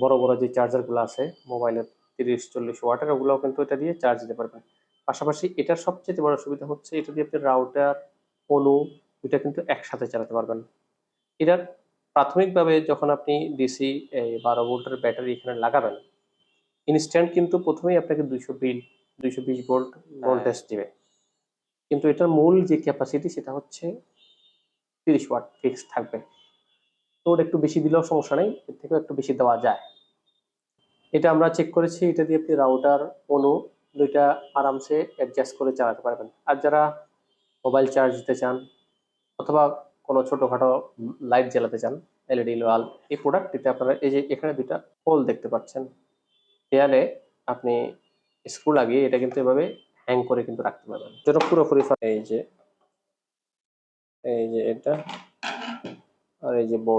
বড় বড় যে চার্জারগুলো আছে মোবাইলের 30-40 ওয়াটের, ওগুলোও কিন্তু এটা দিয়ে চার্জ দিতে পারবেন। পাশাপাশি এটার সবচেয়ে বড় সুবিধা হচ্ছে এটা দিয়ে আপনি রাউটার, অনু দুইটা কিন্তু একসাথে চালাতে পারবেন। এটার প্রাথমিকভাবে যখন আপনি ডিসি এই 12 ভোল্টের ব্যাটারি এখানে লাগাবেন, ইনস্ট্যান্ট কিন্তু প্রথমেই আপনাকে 220 ভোল্ট ভোল্টেজ দিবে, কিন্তু এটার মূল যে ক্যাপাসিটি সেটা হচ্ছে 30 ওয়াট ফিক্স থাকবে। তো ওটা একটু বেশি দিলেও সমস্যা নেই, এর থেকেও একটু বেশি দেওয়া যায়। এটা আমরা চেক করেছি, এটা দিয়ে আপনি রাউটার, অনু দুইটা আরামসে অ্যাডজাস্ট করে চালাতে পারবেন। আর যারা মোবাইল চার্জ দিতে চান অথবা কোনো ছোটখাটো লাইট জ্বালাতে চান, এলইডি বাল্ব, এই প্রোডাক্টটিতে আপনারা এই যে এখানে দুইটা হোল দেখতে পাচ্ছেন, দেয়ালে আপনি স্ক্রু লাগিয়ে এটা কিন্তু এভাবে হ্যাং করে কিন্তু রাখতে পারবেন। যেটা পুরোপুরি এই যে এটা, আর এই যে বোর্ড